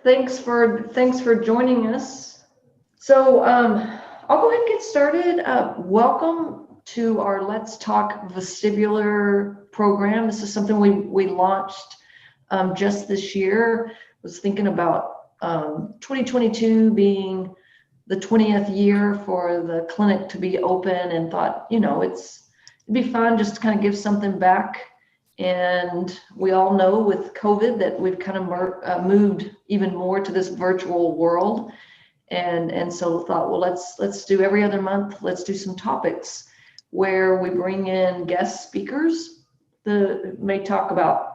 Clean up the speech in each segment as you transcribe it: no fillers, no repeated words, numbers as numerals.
Thanks for joining us. So I'll go ahead and get started. Welcome to our Let's Talk Vestibular program. This is something we launched just this year. I was thinking about 2022 being the 20th year for the clinic to be open, and thought, it'd be fun just to kind of give something back. And we all know with COVID that we've kind of moved even more to this virtual world. And so thought, well, let's do every other month. Let's do some topics where we bring in guest speakers that may talk about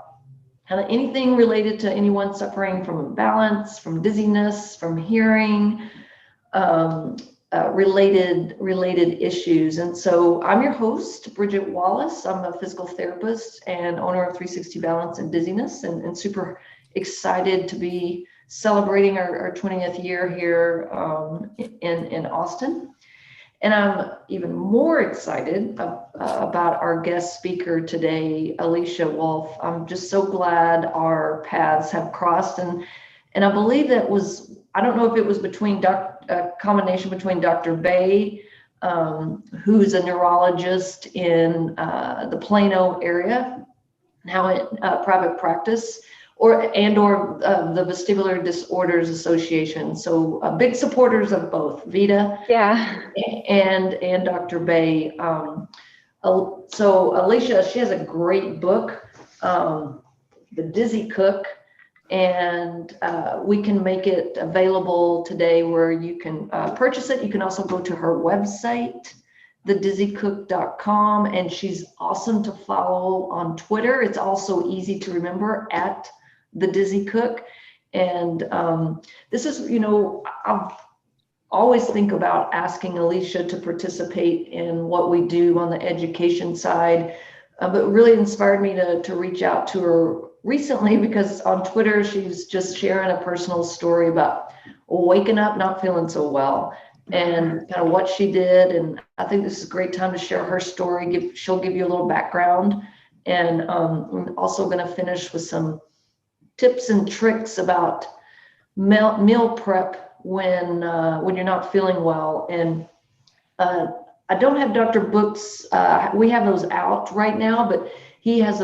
kind of anything related to anyone suffering from imbalance, from dizziness, from hearing, related issues. And so I'm your host, Bridget Wallace. I'm a physical therapist and owner of 360 Balance and Dizziness, and super excited to be celebrating our 20th year here in Austin. And I'm even more excited about our guest speaker today, Alicia Wolf. I'm just so glad our paths have crossed, and I believe that was, I don't know if it was between a combination between Dr. Bay, who's a neurologist in the Plano area, now in private practice, or the Vestibular Disorders Association. So big supporters of both Vita, and Dr. Bay. So Alicia, she has a great book, The Dizzy Cook. And we can make it available today where you can purchase it. You can also go to her website, thedizzycook.com, and she's awesome to follow on Twitter. It's also easy to remember, at the Dizzy Cook. And this is, I've always think about asking Alicia to participate in what we do on the education side, but really inspired me to reach out to her recently, because on Twitter she's just sharing a personal story about waking up not feeling so well and kind of what she did. And I think this is a great time to share her story. She'll give you a little background, and I'm also going to finish with some tips and tricks about meal prep when you're not feeling well. And I don't have Dr. Book's, we have those out right now, but he has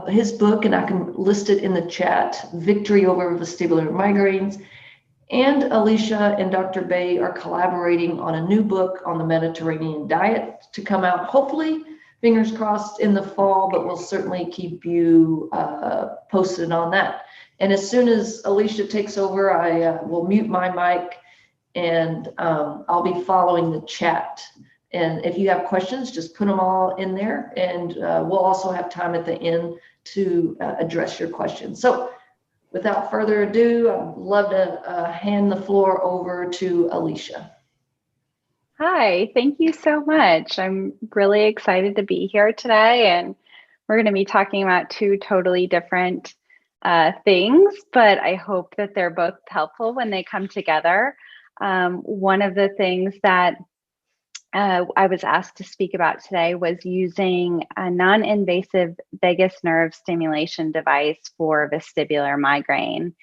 his book, and I can list it in the chat, Victory Over Vestibular Migraines. And Alicia and Dr. Bay are collaborating on a new book on the Mediterranean diet to come out, hopefully, fingers crossed, in the fall, but we'll certainly keep you posted on that. And as soon as Alicia takes over, I will mute my mic, and I'll be following the chat. And if you have questions, just put them all in there, and we'll also have time at the end to address your questions. So without further ado, I'd love to hand the floor over to Alicia. Hi, thank you so much. I'm really excited to be here today, and we're going to be talking about two totally different things, but I hope that they're both helpful when they come together. One of the things that I was asked to speak about today was using a non-invasive vagus nerve stimulation device for vestibular migraine.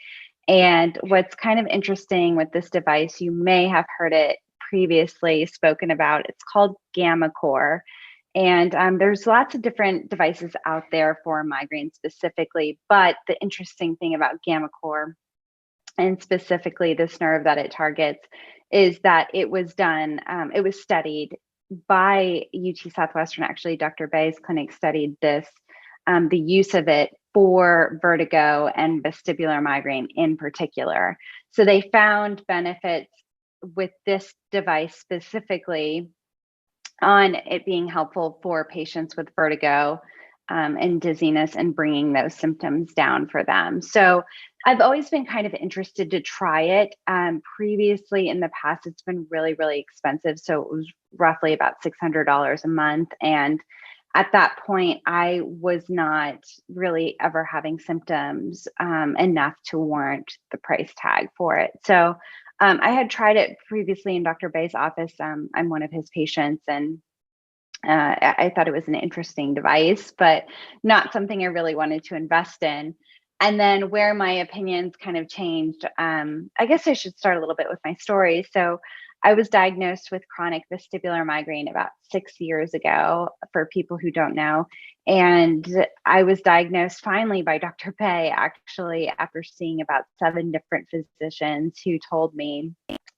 And what's kind of interesting with this device, you may have heard it previously spoken about, it's called gammaCore. And there's lots of different devices out there for migraine specifically, but the interesting thing about gammaCore, and specifically this nerve that it targets, is that it was done, it was studied by UT Southwestern. Actually, Dr. Bay's clinic studied this, the use of it for vertigo and vestibular migraine in particular. So they found benefits with this device specifically on it being helpful for patients with vertigo and dizziness, and bringing those symptoms down for them. So I've always been kind of interested to try it. Previously in the past, it's been really, really expensive. So it was roughly about $600 a month. And at that point, I was not really ever having symptoms enough to warrant the price tag for it. So I had tried it previously in Dr. Bay's office. I'm one of his patients, and I thought it was an interesting device, but not something I really wanted to invest in. And then where my opinions kind of changed, I guess I should start a little bit with my story. So I was diagnosed with chronic vestibular migraine about 6 years ago, for people who don't know. And I was diagnosed finally by Dr. Bay, actually, after seeing about 7 different physicians who told me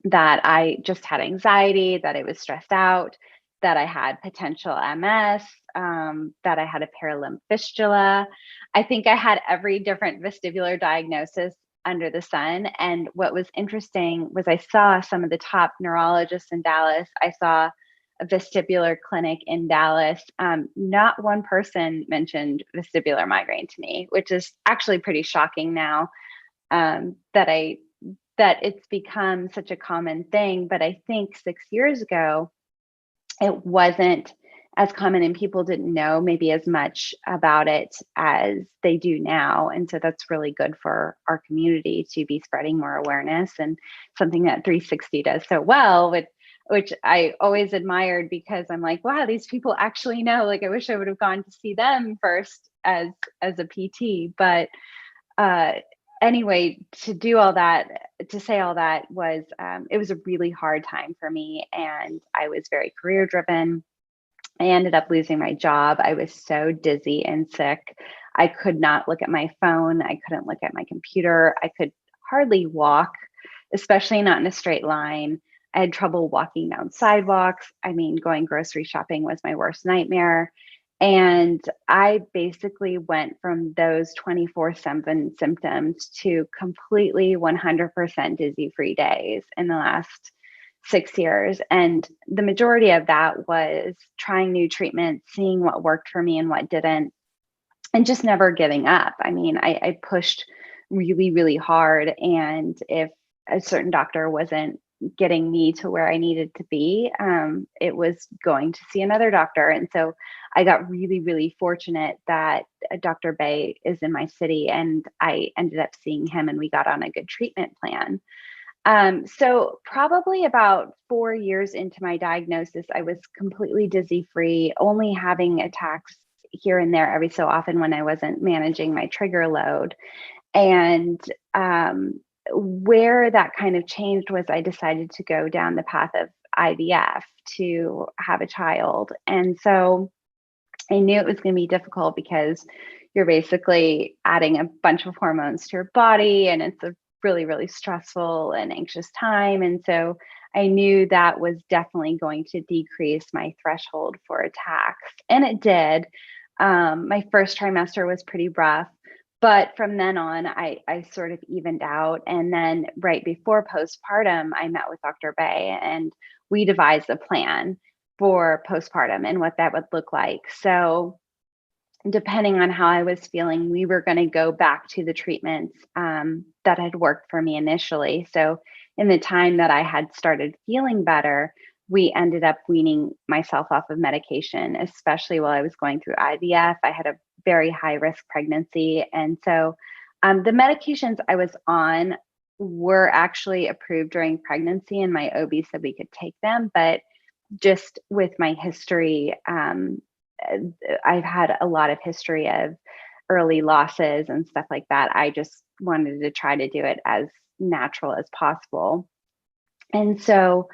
that I just had anxiety, that I was stressed out, that I had potential MS, that I had a paralimb fistula. I think I had every different vestibular diagnosis under the sun. And what was interesting was I saw some of the top neurologists in Dallas. I saw a vestibular clinic in Dallas. Not one person mentioned vestibular migraine to me, which is actually pretty shocking now, that it's become such a common thing. But I think 6 years ago, it wasn't as common, and people didn't know maybe as much about it as they do now. And so that's really good for our community to be spreading more awareness, and something that 360 does so well, which I always admired, because I'm like, wow, these people actually know. Like, I wish I would have gone to see them first as a PT. But anyway, to say all that was, it was a really hard time for me, and I was very career driven. I ended up losing my job. I was so dizzy and sick. I could not look at my phone. I couldn't look at my computer. I could hardly walk, especially not in a straight line. I had trouble walking down sidewalks. I mean, going grocery shopping was my worst nightmare. And I basically went from those 24/7 symptoms to completely 100% dizzy free days in the last 6 years. And the majority of that was trying new treatments, seeing what worked for me and what didn't, and just never giving up. I mean, I pushed really, really hard. And if a certain doctor wasn't getting me to where I needed to be, it was going to see another doctor. And so I got really, really fortunate that Dr. Bay is in my city, and I ended up seeing him, and we got on a good treatment plan. So probably about 4 years into my diagnosis, I was completely dizzy free, only having attacks here and there every so often when I wasn't managing my trigger load. And where that kind of changed was I decided to go down the path of IVF to have a child. And so I knew it was going to be difficult, because you're basically adding a bunch of hormones to your body, and it's a really, really stressful and anxious time. And so I knew that was definitely going to decrease my threshold for attacks. And it did. My first trimester was pretty rough, but from then on, I sort of evened out. And then right before postpartum, I met with Dr. Bay, and we devised a plan for postpartum and what that would look like. So depending on how I was feeling, we were going to go back to the treatments that had worked for me initially. So in the time that I had started feeling better, we ended up weaning myself off of medication, especially while I was going through IVF. I had a very high risk pregnancy. And so the medications I was on were actually approved during pregnancy, and my OB said we could take them. But just with my history, I've had a lot of history of early losses and stuff like that. I just wanted to try to do it as natural as possible. And so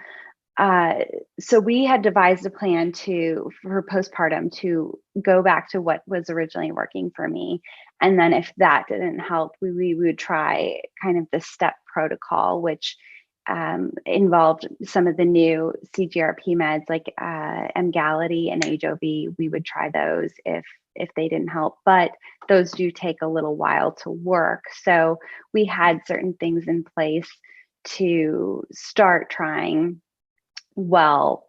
we had devised a plan for postpartum to go back to what was originally working for me. And then if that didn't help, we would try kind of the STEP protocol, which involved some of the new CGRP meds like Emgality and AJOV. We would try those if they didn't help, but those do take a little while to work. So we had certain things in place to start trying. Well,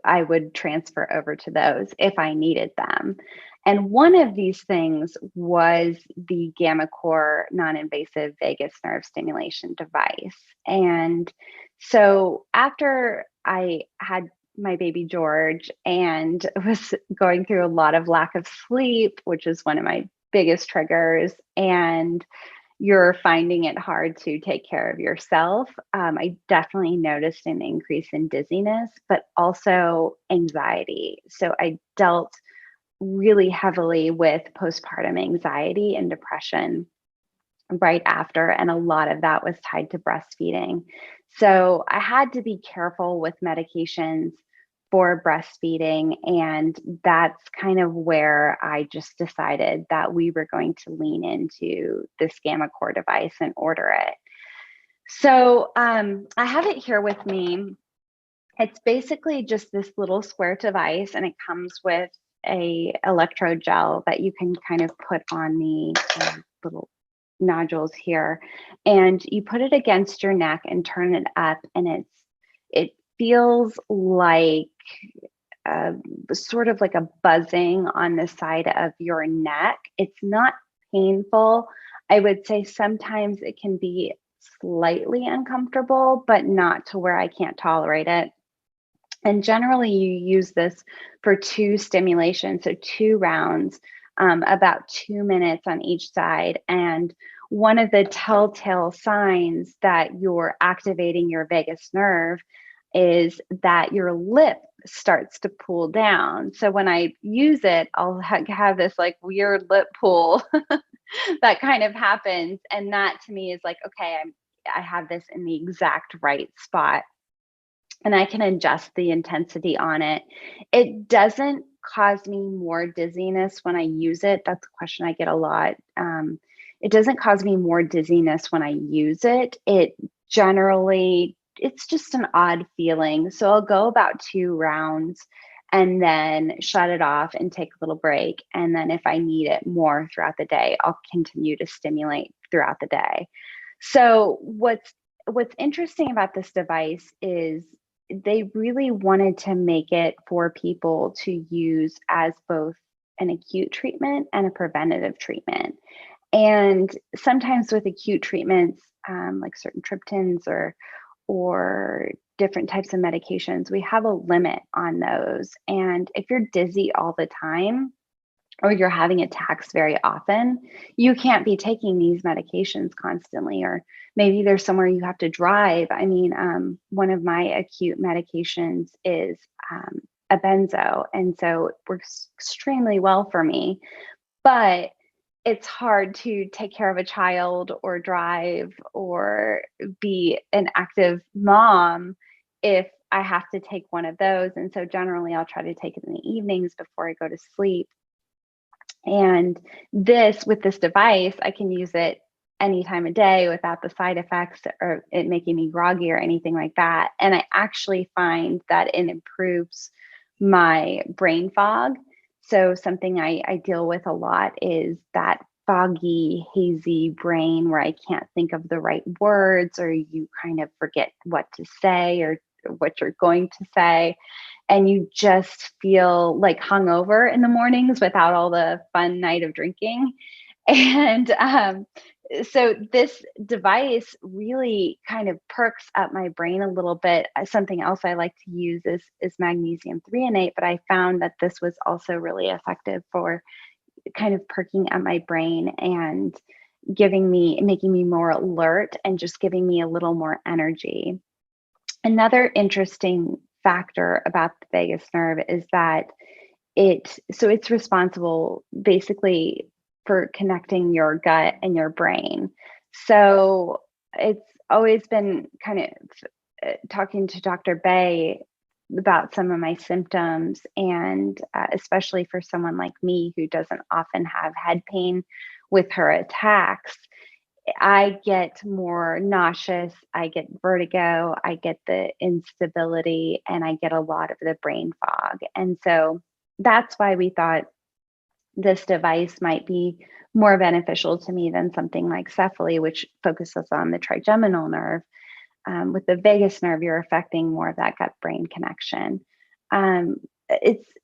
I would transfer over to those if I needed them. And one of these things was the gamma-core non-invasive vagus nerve stimulation device. And so after I had my baby George and was going through a lot of lack of sleep, which is one of my biggest triggers, and you're finding it hard to take care of yourself, I definitely noticed an increase in dizziness, but also anxiety. So I dealt really heavily with postpartum anxiety and depression. right after, and a lot of that was tied to breastfeeding. So I had to be careful with medications for breastfeeding, and that's kind of where I just decided that we were going to lean into this gamma core device and order it. So I have it here with me. It's basically just this little square device, and it comes with a electrode gel that you can kind of put on the little nodules here, and you put it against your neck and turn it up, and it feels like sort of like a buzzing on the side of your neck. It's not painful. I would say sometimes it can be slightly uncomfortable, but not to where I can't tolerate it. And generally, you use this for 2 stimulations, so 2 rounds, about 2 minutes on each side. And one of the telltale signs that you're activating your vagus nerve is that your lip starts to pull down. So when I use it, I'll have this like weird lip pull that kind of happens. And that to me is like, okay, I have this in the exact right spot, and I can adjust the intensity on it. It doesn't cause me more dizziness when I use it. That's a question I get a lot. It doesn't cause me more dizziness when I use it. It's just an odd feeling. So I'll go about 2 rounds and then shut it off and take a little break. And then if I need it more throughout the day, I'll continue to stimulate throughout the day. So what's interesting about this device is they really wanted to make it for people to use as both an acute treatment and a preventative treatment. And sometimes with acute treatments, like certain triptans or different types of medications, we have a limit on those. And if you're dizzy all the time, or you're having attacks very often, you can't be taking these medications constantly, or maybe there's somewhere you have to drive. I mean, one of my acute medications is a benzo, and so it works extremely well for me, but it's hard to take care of a child or drive or be an active mom if I have to take one of those. And so generally I'll try to take it in the evenings before I go to sleep. And with this device, I can use it any time of day without the side effects or it making me groggy or anything like that. And I actually find that it improves my brain fog. So something I deal with a lot is that foggy, hazy brain where I can't think of the right words, or you kind of forget what to say or what you're going to say, and you just feel like hungover in the mornings without all the fun night of drinking. And so this device really kind of perks up my brain a little bit. Something else I like to use is magnesium threonate, but I found that this was also really effective for kind of perking up my brain and making me more alert and just giving me a little more energy. Another interesting factor about the vagus nerve is that it's responsible basically for connecting your gut and your brain. So it's always been kind of talking to Dr. Bay about some of my symptoms, and especially for someone like me who doesn't often have head pain with her attacks, I get more nauseous, I get vertigo, I get the instability, and I get a lot of the brain fog. And so that's why we thought this device might be more beneficial to me than something like Cephaly, which focuses on the trigeminal nerve. With the vagus nerve, you're affecting more of that gut-brain connection.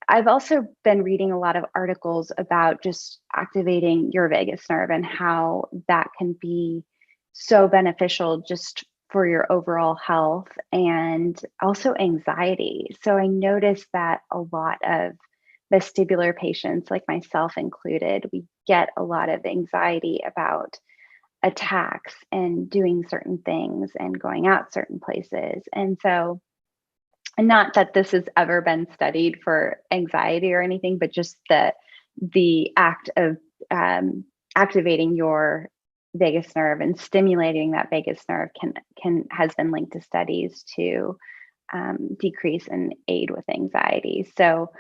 I've also been reading a lot of articles about just activating your vagus nerve and how that can be so beneficial just for your overall health and also anxiety. So I noticed that a lot of vestibular patients, like myself included, we get a lot of anxiety about attacks and doing certain things and going out certain places. And so, not that this has ever been studied for anxiety or anything, but just the act of activating your vagus nerve, and stimulating that vagus nerve has been linked to studies to decrease and aid with anxiety. So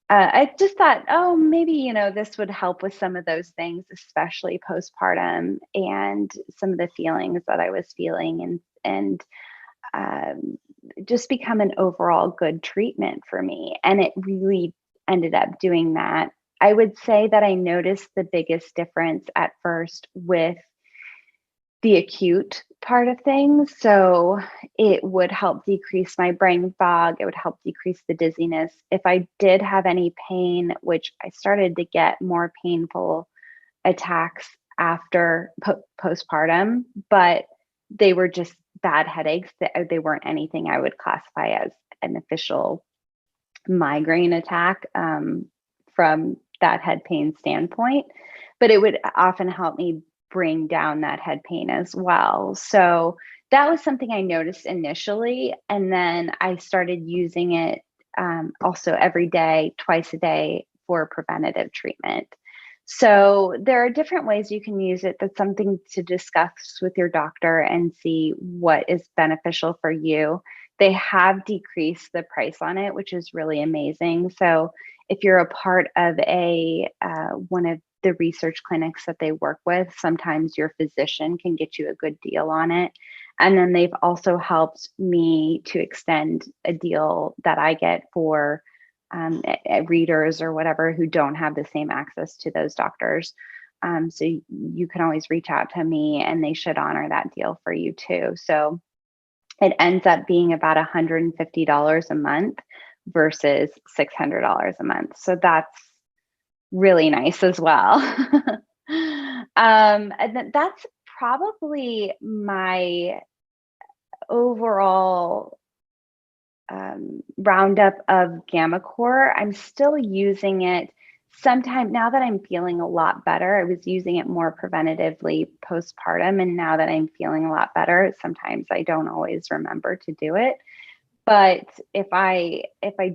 I just thought, oh, maybe, this would help with some of those things, especially postpartum, and some of the feelings that I was feeling, and just become an overall good treatment for me. And it really ended up doing that. I would say that I noticed the biggest difference at first with the acute part of things. So it would help decrease my brain fog. It would help decrease the dizziness. If I did have any pain, which I started to get more painful attacks after postpartum, but they were just bad headaches. They weren't anything I would classify as an official migraine attack from that head pain standpoint, but it would often help me bring down that head pain as well. So that was something I noticed initially. And then I started using it also every day, twice a day, for preventative treatment. So there are different ways you can use it. That's something to discuss with your doctor and see what is beneficial for you. They have decreased the price on it, which is really amazing. So if you're a part of one of the research clinics that they work with, sometimes your physician can get you a good deal on it. And then they've also helped me to extend a deal that I get for readers or whatever who don't have the same access to those doctors. So you can always reach out to me, and they should honor that deal for you too. So it ends up being about $150 a month versus $600 a month. So that's really nice as well. And that's probably my overall roundup of GammaCore. I'm still using it sometime now that I'm feeling a lot better. I was using it more preventatively postpartum, and now that I'm feeling a lot better, sometimes I don't always remember to do it. But if I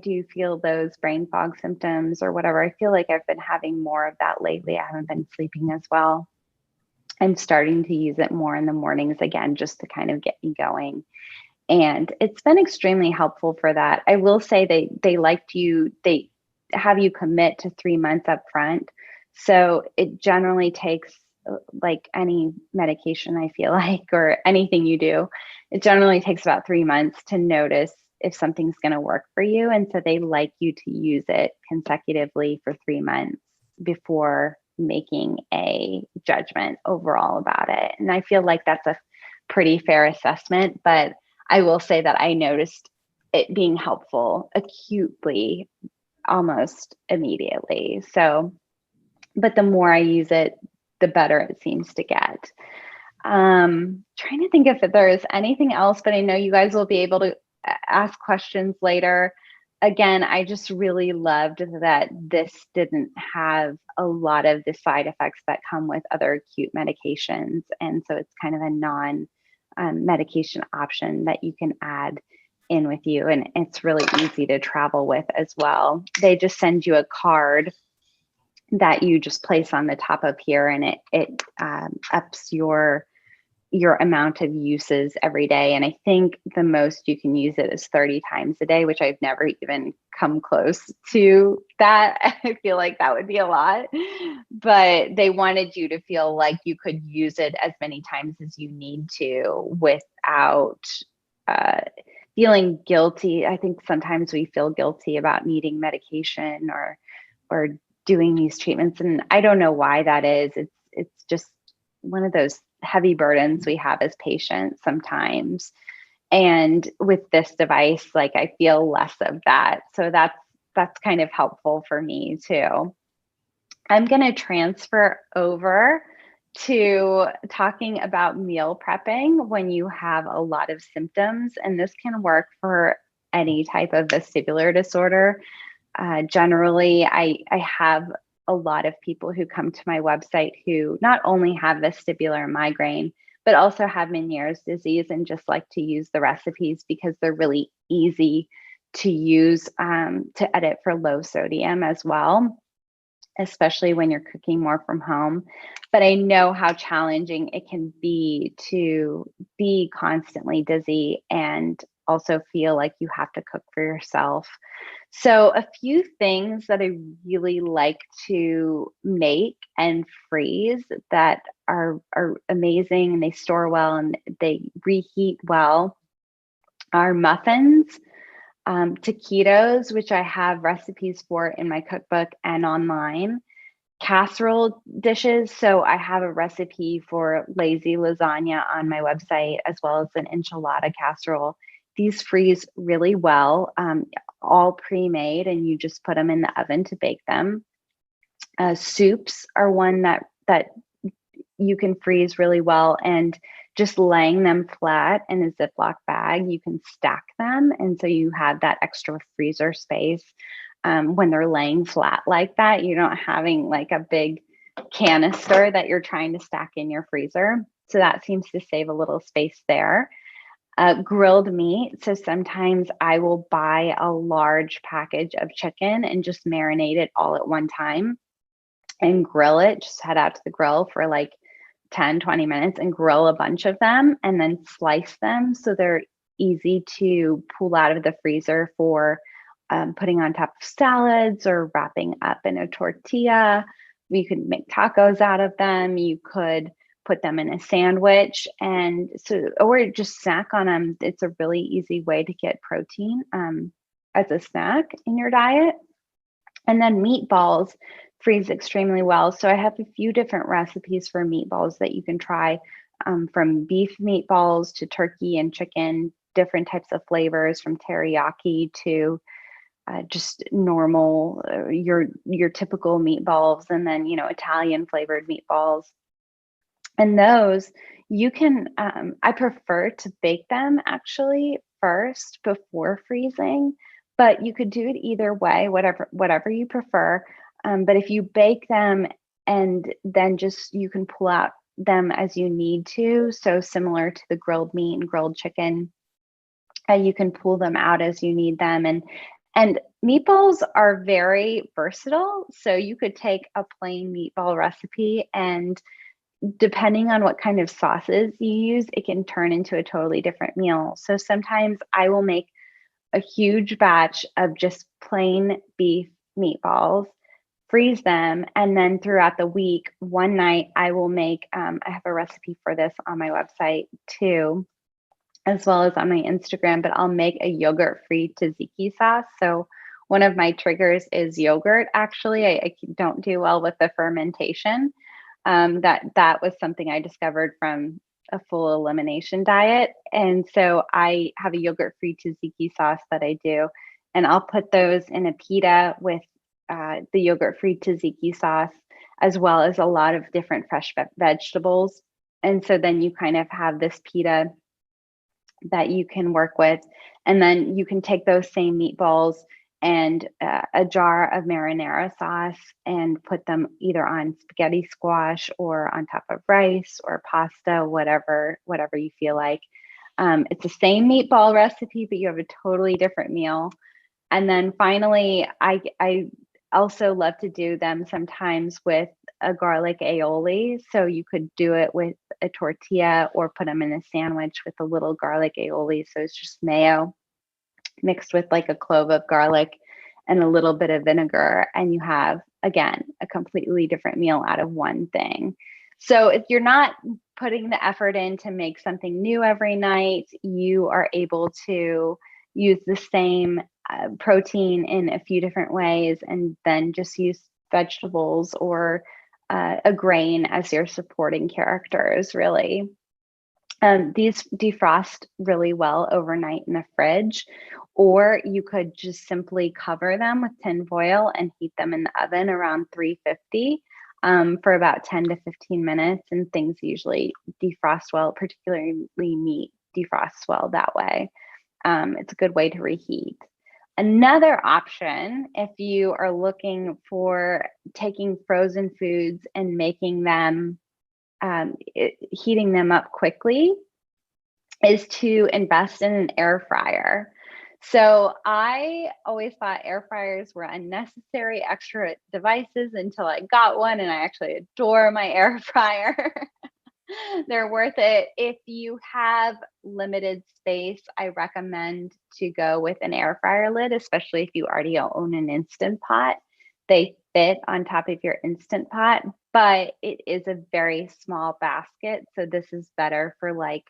do feel those brain fog symptoms or whatever, I feel like I've been having more of that lately. I haven't been sleeping as well. I'm starting to use it more in the mornings again, just to kind of get me going. And it's been extremely helpful for that. I will say they have you commit to 3 months up front. So it generally takes, like any medication, I feel like, or anything you do, it generally takes about 3 months to notice if something's going to work for you. And so they like you to use it consecutively for 3 months before making a judgment overall about it. And I feel like that's a pretty fair assessment, but I will say that I noticed it being helpful acutely almost immediately. So, but the more I use it, the better it seems to get. Trying to think if there is anything else, but I know you guys will be able to ask questions later. Again, I just really loved that this didn't have a lot of the side effects that come with other acute medications. And so it's kind of a non-medication option that you can add in with you. And it's really easy to travel with as well. They just send you a card that you just place on the top of here, and it ups your amount of uses every day. And I think the most you can use it is 30 times a day, which I've never even come close to that. I feel like that would be a lot, but they wanted you to feel like you could use it as many times as you need to without feeling guilty. I think sometimes we feel guilty about needing medication or doing these treatments, and I don't know why that is. It's just one of those heavy burdens we have as patients sometimes. And with this device, like, I feel less of that. So that's kind of helpful for me too. I'm going to transfer over to talking about meal prepping when you have a lot of symptoms, and this can work for any type of vestibular disorder. Generally, I have a lot of people who come to my website who not only have vestibular migraine, but also have Meniere's disease and just like to use the recipes because they're really easy to use to edit for low sodium as well. especially when you're cooking more from home. But I know how challenging it can be to be constantly dizzy and also feel like you have to cook for yourself. So a few things that I really like to make and freeze that are amazing and they store well and they reheat well are muffins, taquitos, which I have recipes for in my cookbook and online, casserole dishes. So I have a recipe for lazy lasagna on my website, as well as an enchilada casserole. These freeze really well, all pre-made, and you just put them in the oven to bake them. Soups are one that you can freeze really well, and just laying them flat in a Ziploc bag, you can stack them. And so you have that extra freezer space when they're laying flat like that. You're not having like a big canister that you're trying to stack in your freezer. So that seems to save a little space there. Grilled meat. So sometimes I will buy a large package of chicken and just marinate it all at one time and grill it. Just head out to the grill for like 10, 20 minutes and grill a bunch of them and then slice them so they're easy to pull out of the freezer for putting on top of salads or wrapping up in a tortilla. You could make tacos out of them. You could put them in a sandwich and or just snack on them. It's a really easy way to get protein as a snack in your diet. And then meatballs freeze extremely well. So I have a few different recipes for meatballs that you can try, from beef meatballs to turkey and chicken, different types of flavors from teriyaki to just normal, your typical meatballs, and then, Italian flavored meatballs. And those you can, I prefer to bake them actually first before freezing, but you could do it either way, whatever you prefer. But if you bake them and then just you can pull out them as you need to, so similar to the grilled meat and grilled chicken, you can pull them out as you need them. And meatballs are very versatile. So you could take a plain meatball recipe and depending on what kind of sauces you use, it can turn into a totally different meal. So sometimes I will make a huge batch of just plain beef meatballs, freeze them, and then throughout the week, one night I will make, I have a recipe for this on my website too, as well as on my Instagram, but I'll make a yogurt-free tzatziki sauce. So one of my triggers is yogurt. Actually, I don't do well with the fermentation. That was something I discovered from a full elimination diet. And so I have a yogurt-free tzatziki sauce that I do, and I'll put those in a pita with the yogurt-free tzatziki sauce, as well as a lot of different fresh vegetables. And so then you kind of have this pita that you can work with. And then you can take those same meatballs and a jar of marinara sauce and put them either on spaghetti squash or on top of rice or pasta, whatever you feel like. It's the same meatball recipe, but you have a totally different meal. And then finally, I also love to do them sometimes with a garlic aioli. So you could do it with a tortilla or put them in a sandwich with a little garlic aioli. So it's just mayo mixed with like a clove of garlic and a little bit of vinegar. And you have, again, a completely different meal out of one thing. So if you're not putting the effort in to make something new every night, you are able to use the same protein in a few different ways and then just use vegetables or a grain as your supporting characters, really. These defrost really well overnight in the fridge, or you could just simply cover them with tin foil and heat them in the oven around 350 for about 10 to 15 minutes, and things usually defrost well, particularly meat defrosts well that way. It's a good way to reheat. Another option, if you are looking for taking frozen foods and making them, heating them up quickly, is to invest in an air fryer. So I always thought air fryers were unnecessary extra devices until I got one, and I actually adore my air fryer. They're worth it. If you have limited space, I recommend to go with an air fryer lid, especially if you already own an Instant Pot. They fit on top of your Instant Pot, but it is a very small basket. So this is better for like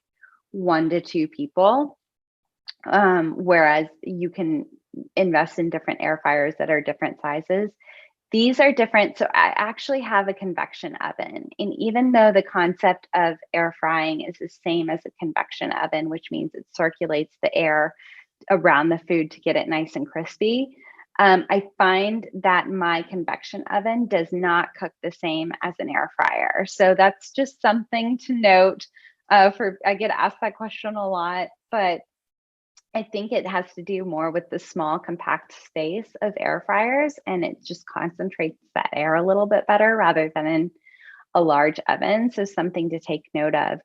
1 to 2 people. Whereas you can invest in different air fryers that are different sizes. These are different. So I actually have a convection oven. And even though the concept of air frying is the same as a convection oven, which means it circulates the air around the food to get it nice and crispy, I find that my convection oven does not cook the same as an air fryer. So that's just something to note. I get asked that question a lot, but I think it has to do more with the small, compact space of air fryers, and it just concentrates that air a little bit better rather than in a large oven. So something to take note of.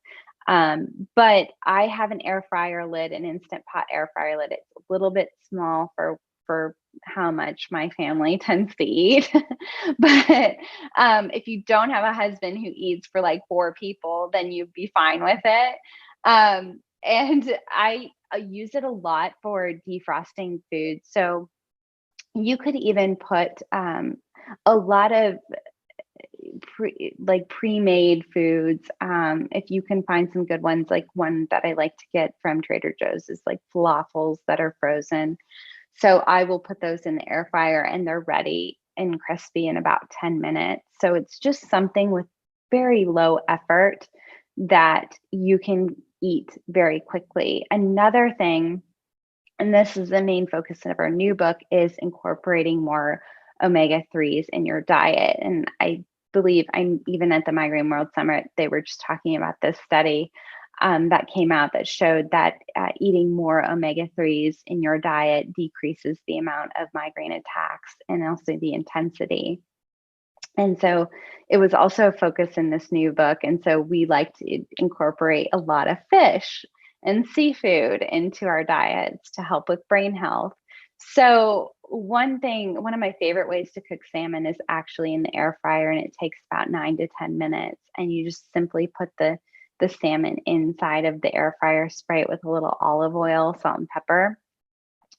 But I have an air fryer lid, an Instant Pot air fryer lid. It's a little bit small for how much my family tends to eat. But if you don't have a husband who eats for like 4 people, then you'd be fine with it. And I use it a lot for defrosting food. So you could even put a lot of pre-made foods. If you can find some good ones, like one that I like to get from Trader Joe's is like falafels that are frozen. So I will put those in the air fryer and they're ready and crispy in about 10 minutes. So it's just something with very low effort that you can eat very quickly. Another thing, and this is the main focus of our new book, is incorporating more omega-3s in your diet. And I believe I'm even at the Migraine World Summit, they were just talking about this study that came out that showed that eating more omega-3s in your diet decreases the amount of migraine attacks and also the intensity. And so it was also a focus in this new book. And so we like to incorporate a lot of fish and seafood into our diets to help with brain health. So one of my favorite ways to cook salmon is actually in the air fryer, and it takes about 9 to 10 minutes. And you just simply put the salmon inside of the air fryer, spray it with a little olive oil, salt and pepper,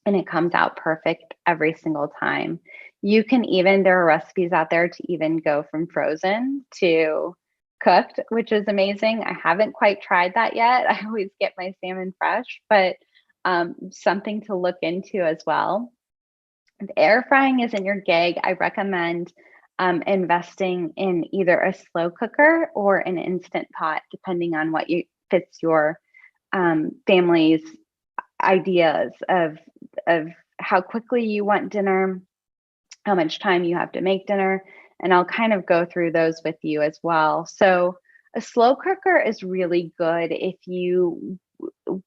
and it comes out perfect every single time. You can even, there are recipes out there to even go from frozen to cooked, which is amazing. I haven't quite tried that yet. I always get my salmon fresh, but something to look into as well. If air frying isn't your gig, I recommend investing in either a slow cooker or an Instant Pot, depending on what fits your family's ideas of how quickly you want dinner, how much time you have to make dinner, and I'll kind of go through those with you as well. So a slow cooker is really good if you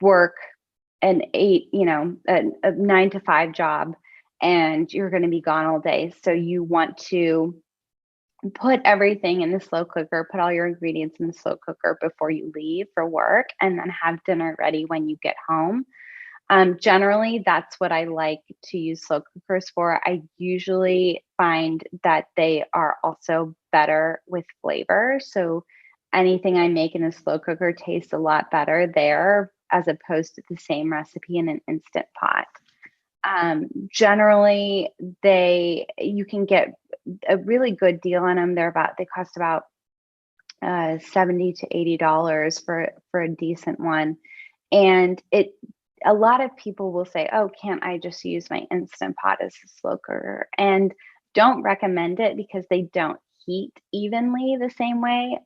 work a 9 to 5 job and you're going to be gone all day. So you want to put everything in the slow cooker, put all your ingredients in the slow cooker before you leave for work, and then have dinner ready when you get home. Generally, that's what I like to use slow cookers for. I usually find that they are also better with flavor. So anything I make in a slow cooker tastes a lot better there as opposed to the same recipe in an Instant Pot. Generally, you can get a really good deal on them. They cost about $70 to $80 for a decent one. And a lot of people will say, oh, can't I just use my Instant Pot as a slow cooker? And don't recommend it because they don't heat evenly the same way.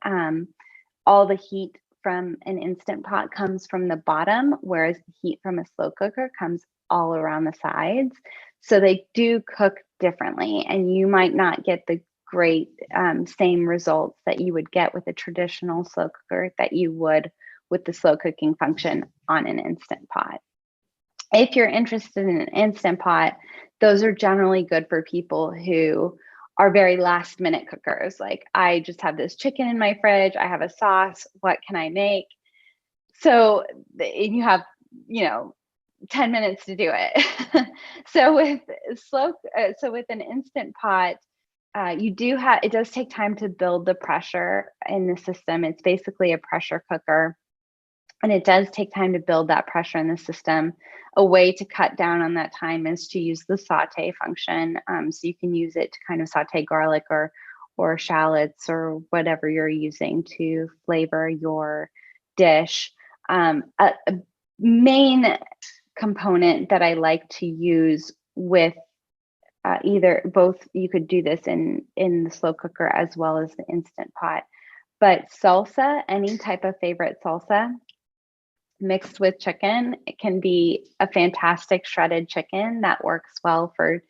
All the heat from an Instant Pot comes from the bottom, whereas the heat from a slow cooker comes all around the sides. So they do cook differently, and you might not get the great same results that you would get with a traditional slow cooker that you would with the slow cooking function on an Instant Pot. If you're interested in an Instant Pot, those are generally good for people who are very last minute cookers. Like, I just have this chicken in my fridge, I have a sauce, what can I make? So you have, 10 minutes to do it. So with so with an Instant Pot, it does take time to build the pressure in the system. It's basically a pressure cooker, and it does take time to build that pressure in the system. A way to cut down on that time is to use the saute function. So you can use it to kind of saute garlic or shallots or whatever you're using to flavor your dish. A main component that I like to use with either both, you could do this in the slow cooker as well as the Instant Pot, but salsa, any type of favorite salsa mixed with chicken, it can be a fantastic shredded chicken that works well for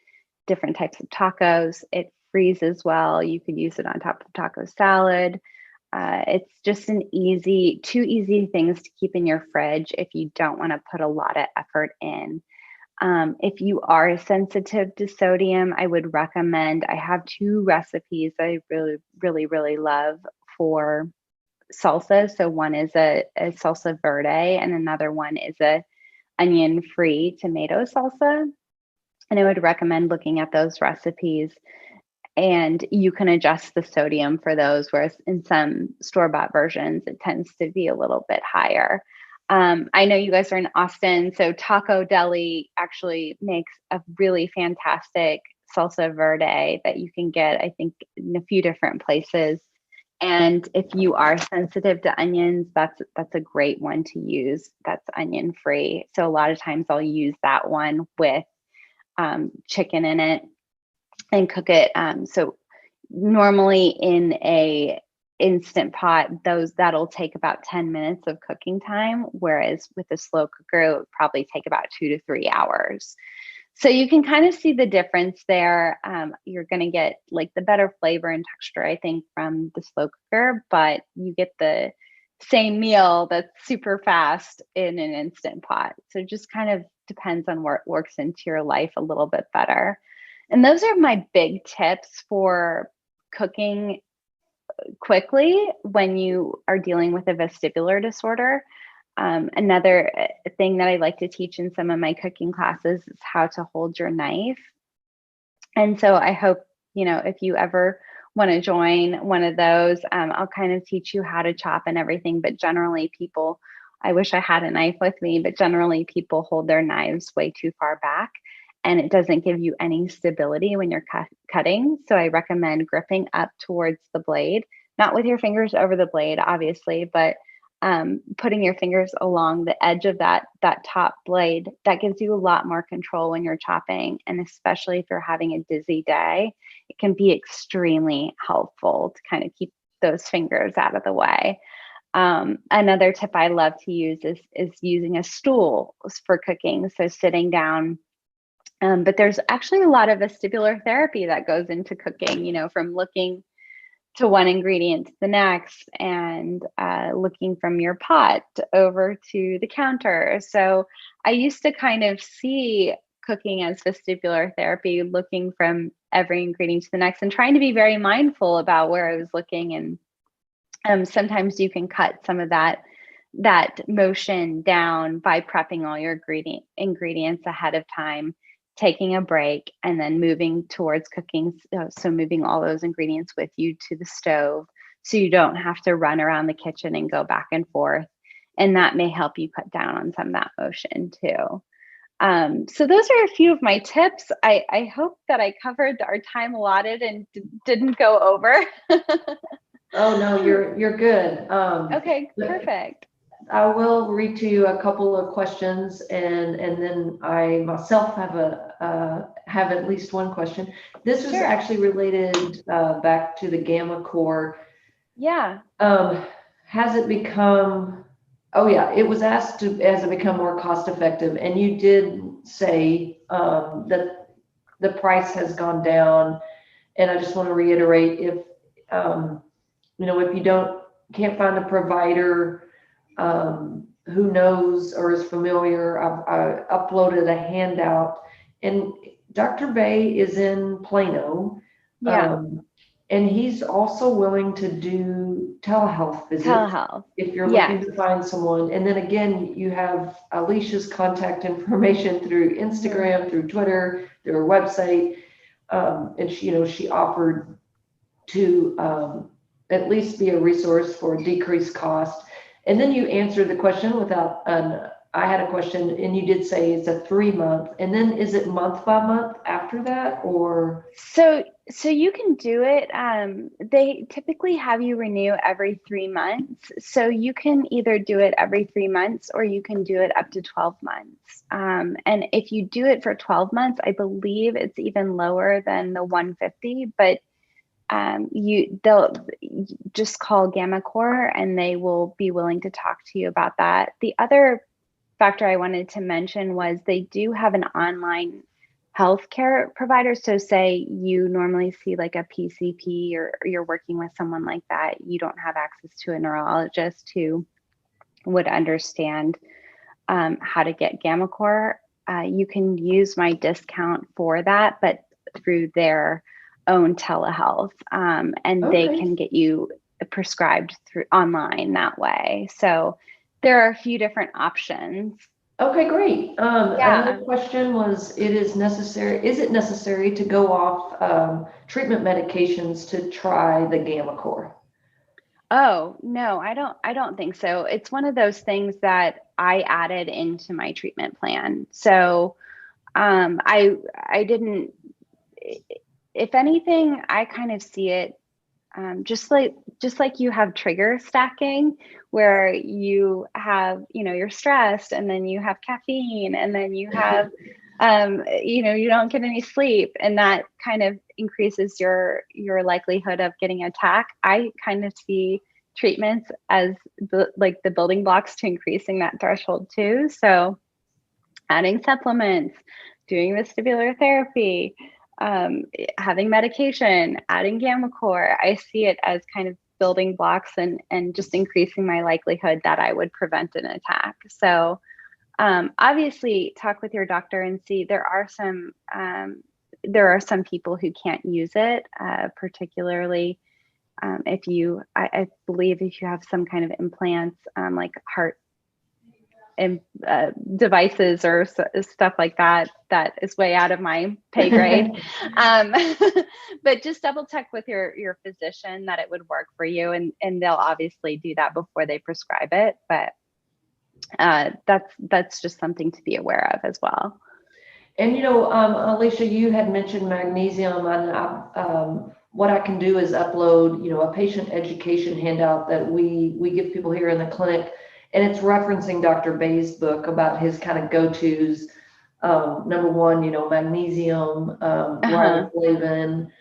different types of tacos. It freezes well. You could use it on top of taco salad. It's just two easy things to keep in your fridge if you don't want to put a lot of effort in. If you are sensitive to sodium, I would recommend, I have 2 recipes I really love for salsa. So one is a salsa verde and another one is a onion-free tomato salsa. And I would recommend looking at those recipes, and you can adjust the sodium for those, whereas in some store-bought versions, it tends to be a little bit higher. I know you guys are in Austin, so Taco Deli actually makes a really fantastic salsa verde that you can get, I think, in a few different places. And if you are sensitive to onions, that's a great one to use. That's onion free. So a lot of times I'll use that one with chicken in it and cook it. So normally in a Instant Pot, that'll take about 10 minutes of cooking time, whereas with a slow cooker, it would probably take about 2 to 3 hours. So you can kind of see the difference there. You're going to get like the better flavor and texture, I think, from the slow cooker, but you get the same meal that's super fast in an Instant Pot. So it just kind of depends on what works into your life a little bit better. And those are my big tips for cooking quickly when you are dealing with a vestibular disorder. Another thing that I like to teach in some of my cooking classes is how to hold your knife. And so I hope, if you ever want to join one of those, I'll kind of teach you how to chop and everything. But generally I wish I had a knife with me, but generally people hold their knives way too far back, and it doesn't give you any stability when you're cutting. So I recommend gripping up towards the blade, not with your fingers over the blade, obviously, but putting your fingers along the edge of that top blade. That gives you a lot more control when you're chopping. And especially if you're having a dizzy day, it can be extremely helpful to kind of keep those fingers out of the way. Another tip I love to use is using a stool for cooking. So sitting down. But there's actually a lot of vestibular therapy that goes into cooking, from looking to one ingredient to the next, and looking from your pot over to the counter. So I used to kind of see cooking as vestibular therapy, looking from every ingredient to the next and trying to be very mindful about where I was looking. And sometimes you can cut some of that motion down by prepping all your ingredients ahead of time, taking a break, and then moving towards cooking. So moving all those ingredients with you to the stove so you don't have to run around the kitchen and go back and forth. And that may help you cut down on some of that motion too. So those are a few of my tips. I hope that I covered our time allotted and didn't go over. Oh, no, you're good. Okay, perfect. I will read to you a couple of questions, and then I myself have at least one question. This is actually related back to the gamma core. Yeah. Has it become? Oh yeah, it was asked has it become more cost effective? And you did say that the price has gone down, and I just want to reiterate, if if you can't find a provider who knows or is familiar, I uploaded a handout, and Dr. Bay is in Plano. Yeah. And he's also willing to do telehealth visits Telehealth. if you're looking Yes. to find someone. And then again, you have Alicia's contact information through Instagram, through Twitter, through her website. And she, she offered to at least be a resource for decreased cost. And then you answered the question without I had a question, and you did say it's a 3 month, and then is it month by month after that, or? So you can do it. They typically have you renew every 3 months. So you can either do it every 3 months or you can do it up to 12 months. And if you do it for 12 months, I believe it's even lower than the 150, but they'll just call GammaCore and they will be willing to talk to you about that. The other factor I wanted to mention was they do have an online healthcare provider. So say you normally see like a PCP or you're working with someone like that, you don't have access to a neurologist who would understand how to get GammaCore. You can use my discount for that, but through their own telehealth, and they Okay. can get you prescribed through online that way. So there are a few different options. Okay, great. Another Yeah. question was, is it necessary to go off treatment medications to try the GammaCore? Oh, no, I don't think so. It's one of those things that I added into my treatment plan. So I didn't, if anything, I kind of see it just like you have trigger stacking where you have, you're stressed and then you have caffeine and then you have, you don't get any sleep and that kind of increases your likelihood of getting an attack. I kind of see treatments as the building blocks to increasing that threshold too. So adding supplements, doing vestibular therapy, having medication, adding GammaCore, I see it as kind of building blocks and just increasing my likelihood that I would prevent an attack. So obviously talk with your doctor and see there are some people who can't use it, particularly if I believe if you have some kind of implants, like heart and devices or stuff like that, that is way out of my pay grade. um, but just double check with your physician that it would work for you, and they'll obviously do that before they prescribe it. But that's just something to be aware of as well. And Alicia, you had mentioned magnesium, and what I can do is upload, a patient education handout that we give people here in the clinic, and it's referencing Dr. Bay's book about his kind of go-tos. Number one, magnesium, Uh-huh. riboflavin.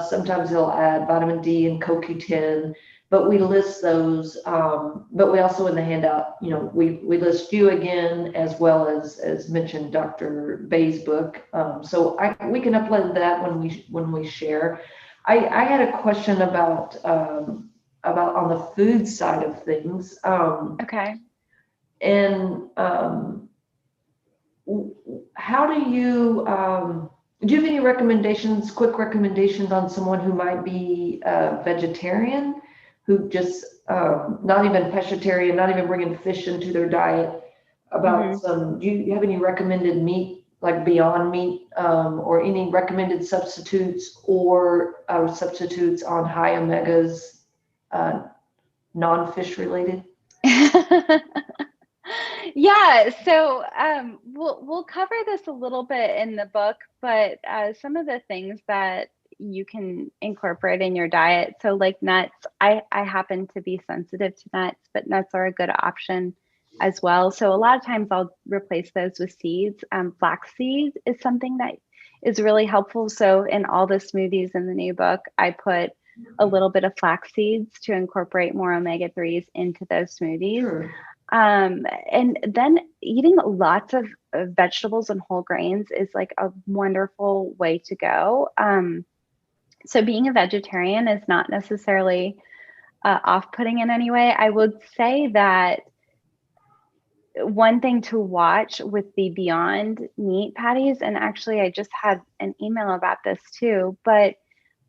Sometimes he'll add vitamin D and CoQ10, but we list those. But we also in the handout, we list you again as well as mentioned Dr. Bay's book. So we can upload that when we share. I had a question about on the food side of things. Okay. And how do you have any quick recommendations on someone who might be a vegetarian, who just not even pescatarian, not even bringing fish into their diet? Mhm. Do you have any recommended meat, like Beyond Meat, or any recommended substitutes or substitutes on high omegas, non-fish related? Yeah, so we'll cover this a little bit in the book, but some of the things that you can incorporate in your diet. So like nuts, I happen to be sensitive to nuts, but nuts are a good option as well. So a lot of times I'll replace those with seeds. Flax seeds is something that is really helpful. So in all the smoothies in the new book, I put a little bit of flax seeds to incorporate more omega-3s into those smoothies. Sure. And then eating lots of vegetables and whole grains is like a wonderful way to go. So being a vegetarian is not necessarily off-putting in any way. I would say that one thing to watch with the Beyond Meat patties, and actually I just had an email about this too, but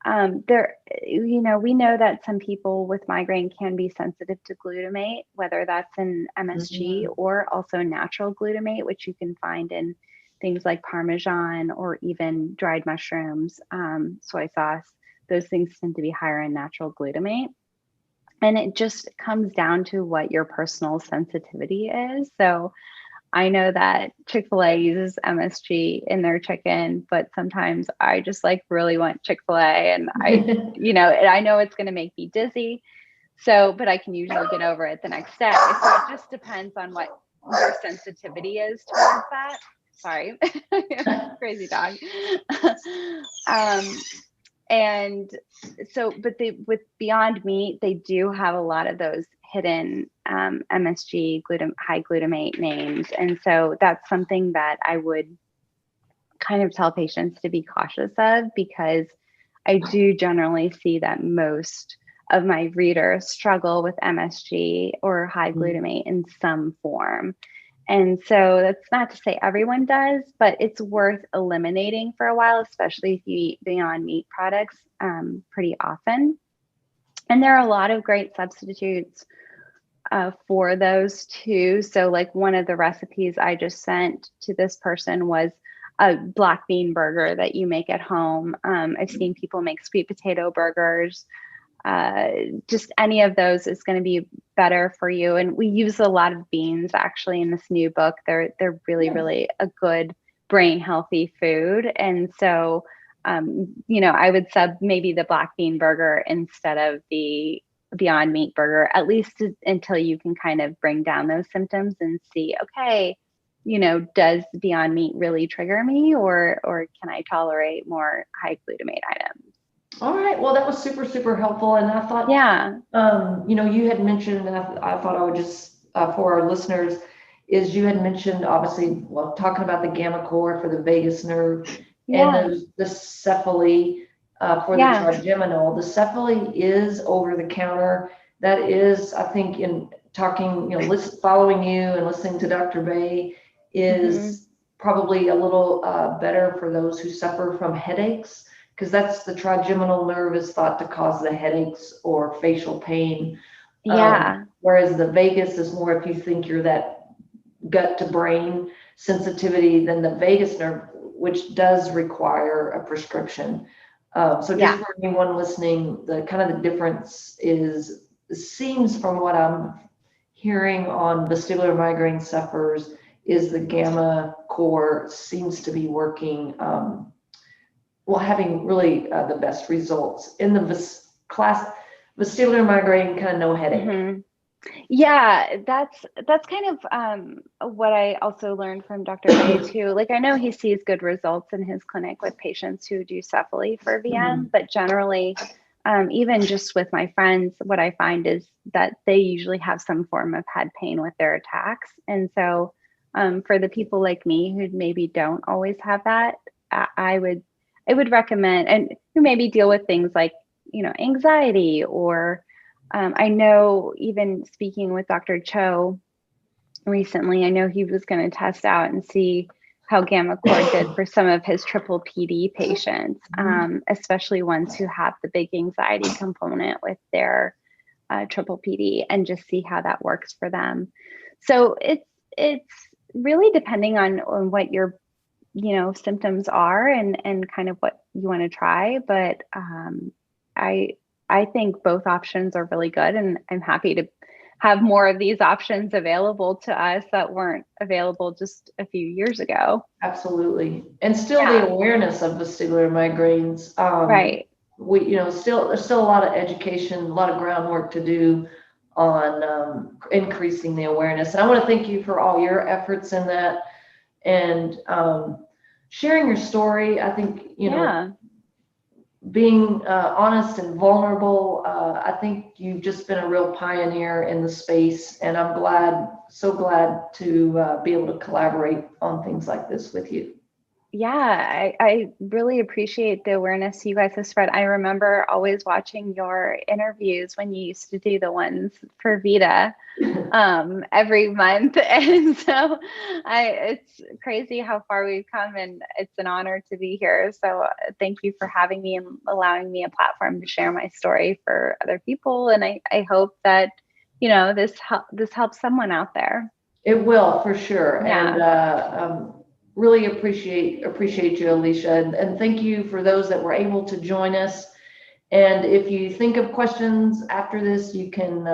We know that some people with migraine can be sensitive to glutamate, whether that's in MSG Mhm. or also natural glutamate, which you can find in things like Parmesan or even dried mushrooms, soy sauce. Those things tend to be higher in natural glutamate. And it just comes down to what your personal sensitivity is. So I know that Chick-fil-A uses MSG in their chicken, but sometimes I just like really want Chick-fil-A and and I know it's going to make me dizzy. So, but I can usually get over it the next day. So it just depends on what your sensitivity is towards that. Sorry, crazy dog. um, and so, but with Beyond Meat, they do have a lot of those hidden MSG, high glutamate names. And so that's something that I would kind of tell patients to be cautious of, because I do generally see that most of my readers struggle with MSG or high glutamate in some form. And so that's not to say everyone does, but it's worth eliminating for a while, especially if you eat Beyond Meat products pretty often. And there are a lot of great substitutes for those too. So like one of the recipes I just sent to this person was a black bean burger that you make at home. I've seen people make sweet potato burgers. Just any of those is going to be better for you. And we use a lot of beans actually in this new book. They're really, really a good brain healthy food. And so, I would sub maybe the black bean burger instead of the Beyond Meat burger, at least until you can kind of bring down those symptoms and see, okay, does Beyond Meat really trigger me, or can I tolerate more high glutamate items? All right. Well, that was super, super helpful. And I thought, Yeah. you had mentioned, and I thought I would just, for our listeners, is you had mentioned, obviously, well, talking about the gamma core for the vagus nerve and Yeah. the cephaly for the Yeah. trigeminal. The cephaly is over the counter. That is, I think, in talking, following you and listening to Dr. Bay is probably a little better for those who suffer from headaches, because that's the trigeminal nerve is thought to cause the headaches or facial pain. Yeah. Whereas the vagus is more if you think you're that gut to brain sensitivity than the vagus nerve, which does require a prescription. So just for anyone listening, the kind of the difference seems from what I'm hearing on vestibular migraine sufferers is the gamma core seems to be working having really the best results in the vestibular migraine, kind of no headache. Yeah, that's kind of what I also learned from Dr. Bay too. Like I know he sees good results in his clinic with patients who do cephaly for VM, but generally, even just with my friends, what I find is that they usually have some form of head pain with their attacks. And so for the people like me who maybe don't always have that, I would recommend, and who maybe deal with things like, anxiety or I know even speaking with Dr. Cho recently, I know he was going to test out and see how gamma core did for some of his triple PD patients, especially ones who have the big anxiety component with their triple PD, and just see how that works for them. So it's really depending on what your symptoms are and kind of what you want to try. But I think both options are really good, and I'm happy to have more of these options available to us that weren't available just a few years ago. Absolutely. And still the awareness of vestibular migraines. Right. There's still a lot of education, a lot of groundwork to do on increasing the awareness. And I want to thank you for all your efforts in that and sharing your story. I think, being honest and vulnerable. I think you've just been a real pioneer in the space, and I'm so glad to be able to collaborate on things like this with you. I really appreciate the awareness you guys have spread. I remember always watching your interviews when you used to do the ones for Vita every month. And so it's crazy how far we've come, and it's an honor to be here. So thank you for having me and allowing me a platform to share my story for other people. And I hope that, this helps someone out there. It will, for sure. Yeah. And really appreciate you, Alicia. And thank you for those that were able to join us. And if you think of questions after this, you can,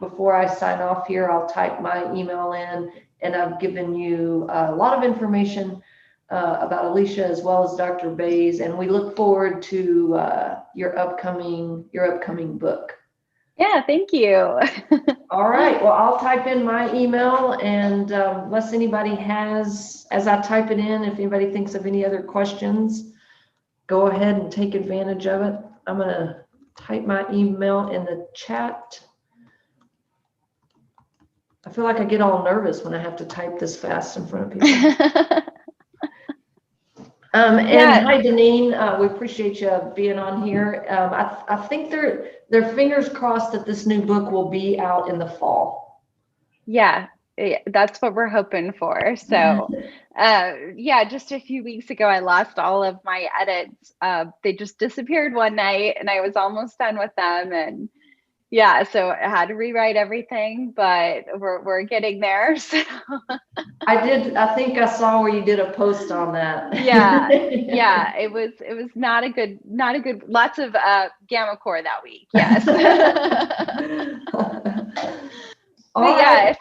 before I sign off here, I'll type my email in, and I've given you a lot of information about Alicia as well as Dr. Bays, and we look forward to your upcoming book. Yeah, thank you. All right, well, I'll type in my email, and unless anybody has, as I type it in, if anybody thinks of any other questions, go ahead and take advantage of it. I'm going to type my email in the chat. I feel like I get all nervous when I have to type this fast in front of people. And hi, Deneen. We appreciate you being on here. I think they're fingers crossed that this new book will be out in the fall. Yeah, that's what we're hoping for. So, just a few weeks ago, I lost all of my edits. They just disappeared one night, and I was almost done with them. And yeah, so I had to rewrite everything, but we're getting there. So. I think I saw where you did a post on that. Yeah, it was not a good, lots of gamma core that week. Yes. Right.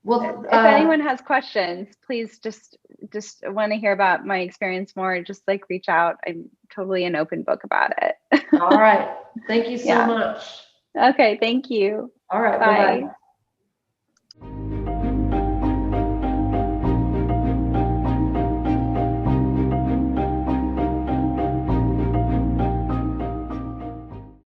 If anyone has questions, please just want to hear about my experience more, just like reach out. I'm totally an open book about it. All right. Thank you so much. Okay, thank you. All right. Bye. Bye-bye.